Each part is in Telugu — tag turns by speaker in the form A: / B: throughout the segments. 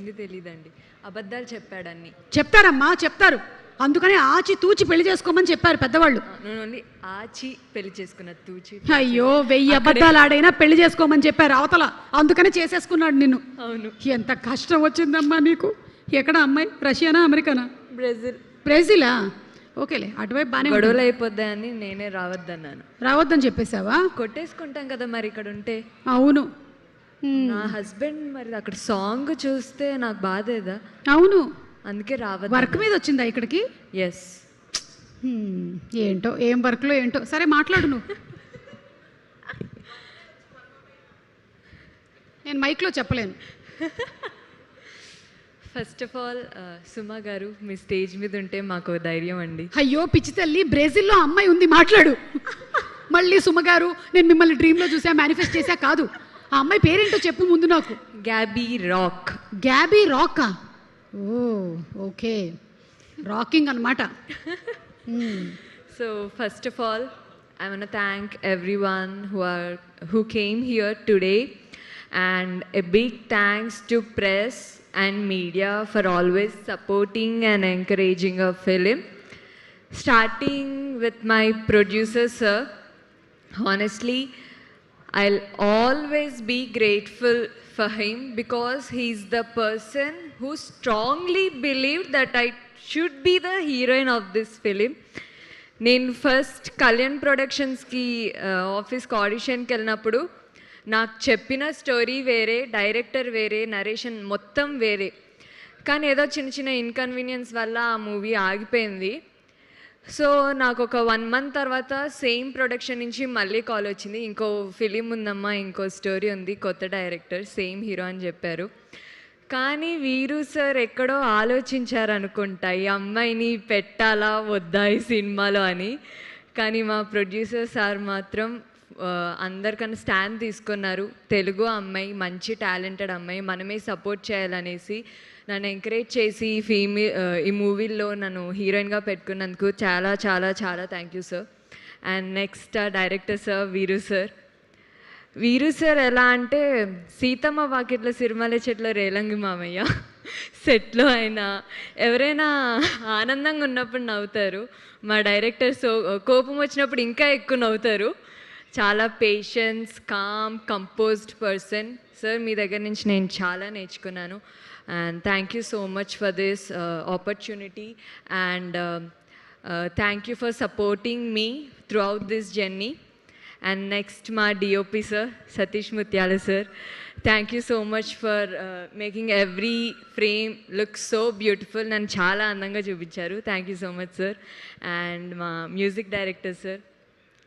A: హిందీ తెలీదండి. అబద్ధాలు చెప్పాడన్ని.
B: చెప్తారమ్మా, చెప్తారు. అందుకని ఆచి తూచి పెళ్లి చేసుకోమని చెప్పారు పెద్దవాళ్ళు.
A: ఓన్లీ ఆచి పెళ్లి చేసుకున్న తూచి.
B: అయ్యో 1000 అబద్ధాలు ఆడైనా పెళ్లి చేసుకోమని చెప్పారు అవతల, అందుకని చేసేసుకున్నాడు నిన్ను.
A: అవును.
B: ఎంత కష్టం వచ్చిందమ్మా నీకు. ఎక్కడ అమ్మాయి? రష్యానా అమెరికానా?
A: బ్రెజిల్.
B: బ్రెజిలా? ఓకేలే, అటువైపు బాగానే
A: గొడవలు అయిపోద్దాయని నేనే రావద్దన్నాను.
B: రావద్దని చెప్పేసావా?
A: కొట్టేసుకుంటాం కదా మరి ఇక్కడ ఉంటే.
B: అవును.
A: నా హస్బెండ్ మరి అక్కడ సాంగ్ చూస్తే నాకు బాధేదా?
B: అవును,
A: అందుకే రావద్దు.
B: వర్క్ మీద వచ్చిందా ఇక్కడికి?
A: ఎస్.
B: ఏంటో ఏం వర్క్లో ఏంటో. సరే మాట్లాడు నువ్వు. నేను మైక్లో చెప్పలేను.
A: ఫస్ట్ ఆఫ్ ఆల్ సుమా గారు, మీ స్టేజ్ మీద ఉంటే మాకు ధైర్యం అండి.
B: అయ్యో పిచ్చి తల్లి, బ్రెజిల్లో అమ్మాయి ఉంది, మాట్లాడు. మళ్ళీ సుమగారు నేను మిమ్మల్ని డ్రీమ్లో చూసా, మేనిఫెస్ట్ చేశా కాదు. ఆ అమ్మాయి పేరేంటో చెప్పు ముందు నాకు.
A: గ్యాబీ రాక్.
B: గ్యాబీ రాకా? ఓ ఓకే, రాకింగ్ అనమాట.
A: So first of all I want to thank everyone who came here today, and a big thanks to press and media for always supporting and encouraging our film. Starting with my producer sir, honestly I'll always be grateful for him because he's the person who strongly believed that I should be the heroine of this film. నేను ఫస్ట్ కళ్యాణ్ ప్రొడక్షన్స్కి ఆఫీస్కి ఆడిషన్కి వెళ్ళినప్పుడు నాకు చెప్పిన స్టోరీ వేరే, డైరెక్టర్ వేరే, నరేషన్ మొత్తం వేరే. కానీ ఏదో చిన్న చిన్న ఇన్కన్వీనియన్స్ వల్ల ఆ మూవీ ఆగిపోయింది. సో నాకు ఒక 1 month తర్వాత సేమ్ ప్రొడక్షన్ నుంచి మళ్ళీ కాల్ వచ్చింది, ఇంకో ఫిలిం ఉందమ్మా, ఇంకో స్టోరీ ఉంది, కొత్త డైరెక్టర్, సేమ్ హీరో అని చెప్పారు. కానీ వీరు సార్ ఎక్కడో ఆలోచించారనుకుంటా ఈ అమ్మాయిని పెట్టాలా వద్దా ఈ సినిమాలో అని. కానీ మా ప్రొడ్యూసర్ సార్ మాత్రం అందరికన్నా స్టాండ్ తీసుకున్నారు. తెలుగు అమ్మాయి, మంచి టాలెంటెడ్ అమ్మాయి, మనమే సపోర్ట్ చేయాలనేసి నన్ను ఎంకరేజ్ చేసి ఈ మూవీలో నన్ను హీరోయిన్గా పెట్టుకున్నందుకు చాలా చాలా చాలా thank you sir. And next director sir వీరు సార్ ఎలా అంటే సీతమ్మ వాకిట్ల సిరిమల్లె చెట్ల రేలంగి మామయ్య. సెట్లో అయినా ఎవరైనా ఆనందంగా ఉన్నప్పుడు నవ్వుతారు, మా డైరెక్టర్ కోపం వచ్చినప్పుడు ఇంకా ఎక్కువ నవ్వుతారు. చాలా patience, calm, composed person. Sir మీ దగ్గర నుంచి నేను చాలా నేర్చుకున్నాను. And thank you so much for this opportunity, and thank you for supporting me throughout this journey. And next my DOP sir, Satish Mutyala sir, thank you so much for making every frame look so beautiful. Nan chala andanga chupicharu, thank you so much sir. And my music director sir,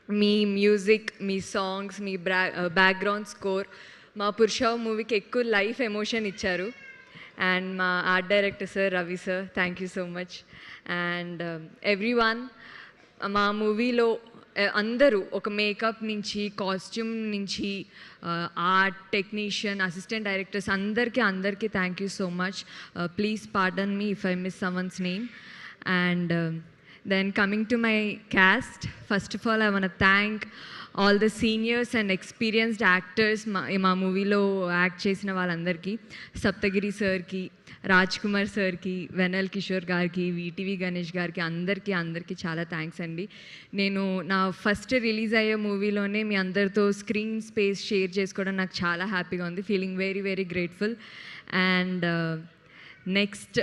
A: me music, me songs, me background score మా పురుషావ్ మూవీకి ఎక్కువ లైఫ్ ఎమోషన్ ఇచ్చారు. అండ్ మా art director sir Ravi sir, thank you so much. And everyone, మా మూవీలో అందరూ ఒక మేకప్ నుంచి, కాస్ట్యూమ్ నుంచి, ఆర్ట్ టెక్నీషియన్, అసిస్టెంట్ డైరెక్టర్స్ అందరికీ thank you so much. Please pardon me if I miss someone's name. And then coming to my cast, first of all I want to thank all the seniors and experienced actors మా మూవీలో యాక్ట్ చేసిన వాళ్ళందరికీ. సప్తగిరి సార్కి, రాజ్ కుమార్ సార్కి, వెనల్ కిషోర్ గారికి, వీటీవీ గణేష్ గారికి, అందరికీ చాలా థ్యాంక్స్ అండి. నేను నా ఫస్ట్ రిలీజ్ అయ్యే మూవీలోనే మీ అందరితో స్క్రీన్ స్పేస్ షేర్ చేసుకోవడం నాకు చాలా హ్యాపీగా ఉంది. Feeling very very grateful. And next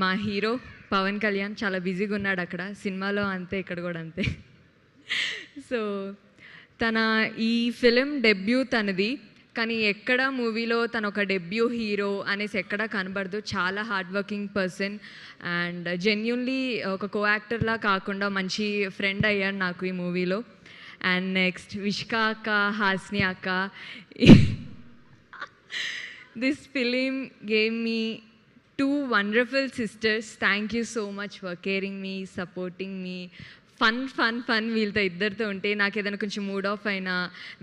A: మా హీరో పవన్ కళ్యాణ్ చాలా బిజీగా ఉన్నాడు అక్కడ, సినిమాలో అంతే, ఇక్కడ కూడా అంతే. సో తన ఈ ఫిలిం డెబ్యూ తనది, కానీ ఎక్కడ మూవీలో తను ఒక డెబ్యూ హీరో అనేసి ఎక్కడా కనబడదు. చాలా hard working person and genuinely ఒక కో యాక్టర్లా కాకుండా మంచి ఫ్రెండ్ అయ్యాడు నాకు ఈ మూవీలో. అండ్ నెక్స్ట్ విష్క అక్క, హాస్ని అక్క, this film gave me 2 wonderful sisters. Thank you so much for caring me, supporting me. Fun వీళ్ళతో ఇద్దరితో ఉంటే నాకు ఏదైనా కొంచెం మూడ్ ఆఫ్ అయినా,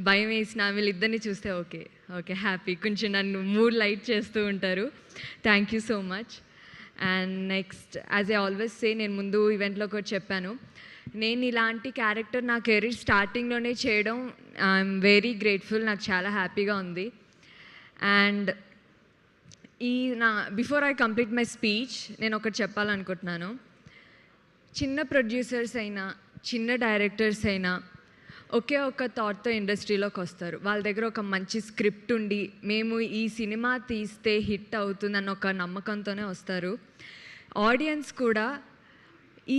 A: భయం వేసినా వీళ్ళిద్దరిని చూస్తే ఓకే హ్యాపీ, కొంచెం నన్ను మూడ్ లైట్ చేస్తూ ఉంటారు. Thank you so much. And next as I always say, నేను ముందు ఈవెంట్లో కూడా చెప్పాను, నేను ఇలాంటి క్యారెక్టర్ నా కెరీర్ స్టార్టింగ్లోనే చేయడం ఐఎమ్ వెరీ గ్రేట్ఫుల్, నాకు చాలా హ్యాపీగా ఉంది. అండ్ ఈ నా before I complete my speech నేను ఒకటి చెప్పాలనుకుంటున్నాను. చిన్న ప్రొడ్యూసర్స్ అయినా చిన్న డైరెక్టర్స్ అయినా ఒకే ఒక థాట్తో ఇండస్ట్రీలోకి వస్తారు. వాళ్ళ దగ్గర ఒక మంచి స్క్రిప్ట్ ఉండి మేము ఈ సినిమా తీస్తే హిట్ అవుతుందన్న ఒక నమ్మకంతోనే వస్తారు. ఆడియన్స్ కూడా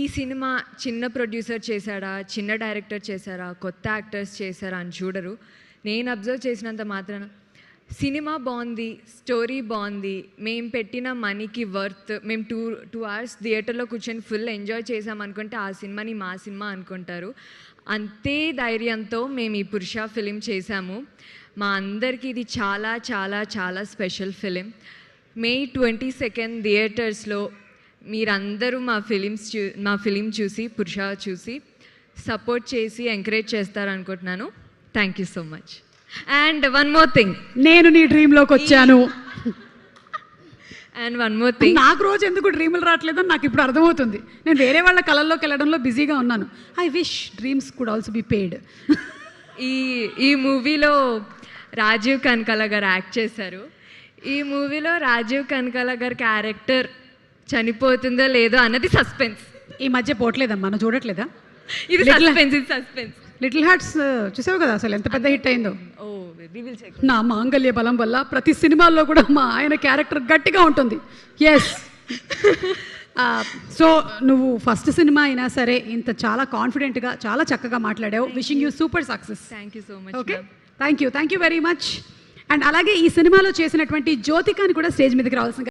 A: ఈ సినిమా చిన్న ప్రొడ్యూసర్ చేశాడా, చిన్న డైరెక్టర్ చేశారా, కొత్త యాక్టర్స్ చేశారా అని చూడరు. నేను అబ్జర్వ్ చేసినంత మాత్రాన సినిమా బాగుంది, స్టోరీ బాగుంది, మేము పెట్టిన మనీకి వర్త్, మేము 2 hours థియేటర్లో కూర్చొని ఫుల్ ఎంజాయ్ చేసామనుకుంటే ఆ సినిమాని మా సినిమా అనుకుంటారు. అంతే ధైర్యంతో మేము ఈ పురుష ఫిలిం చేశాము. మా అందరికీ ఇది చాలా చాలా చాలా స్పెషల్ ఫిలిం. May 22 థియేటర్స్లో మీరందరూ మా ఫిలిం చూసి పురుష చూసి సపోర్ట్ చేసి ఎంకరేజ్ చేస్తారనుకుంటున్నాను. Thank you so much. And one more thing,
B: నేను నీ డ్రీమ్లోకి వచ్చాను.
A: అండ్ వన్ మోర్ థింగ్,
B: నాకు రోజు ఎందుకు డ్రీములు రావట్లేదని నాకు ఇప్పుడు అర్థమవుతుంది. నేను వేరే వాళ్ళ కళల్లోకి వెళ్ళడంలో బిజీగా ఉన్నాను. I wish dreams could also be paid.
A: ఈ మూవీలో రాజీవ్ కనకాల గారు యాక్ట్ చేశారు. ఈ మూవీలో రాజీవ్ కనకాల గారి క్యారెక్టర్ చనిపోతుందో లేదో అన్నది సస్పెన్స్.
B: ఈ మధ్య పోవట్లేదమ్మా, నువ్వు చూడట్లేదా?
A: ఇది సస్పెన్స్.
B: లిటిల్ హార్ట్స్ చూసావు కదా, అసలు ఎంత పెద్ద హిట్ అయిందో.
A: ఓ రివీల్ చేయకు.
B: నా మాంగళ్య బలం వల్ల ప్రతి సినిమాల్లో కూడా మా ఆయన క్యారెక్టర్ గట్టిగా ఉంటుంది. ఎస్. సో నువ్వు ఫస్ట్ సినిమా అయినా సరే ఇంత చాలా కాన్ఫిడెంట్గా చాలా చక్కగా మాట్లాడావు. Wishing you super success.
A: Thank you so much.
B: Okay, thank you very much. And అలాగే ఈ సినిమాలో చేసినటువంటి జ్యోతికాని కూడా స్టేజ్ మీదకి రావాల్సిందిగా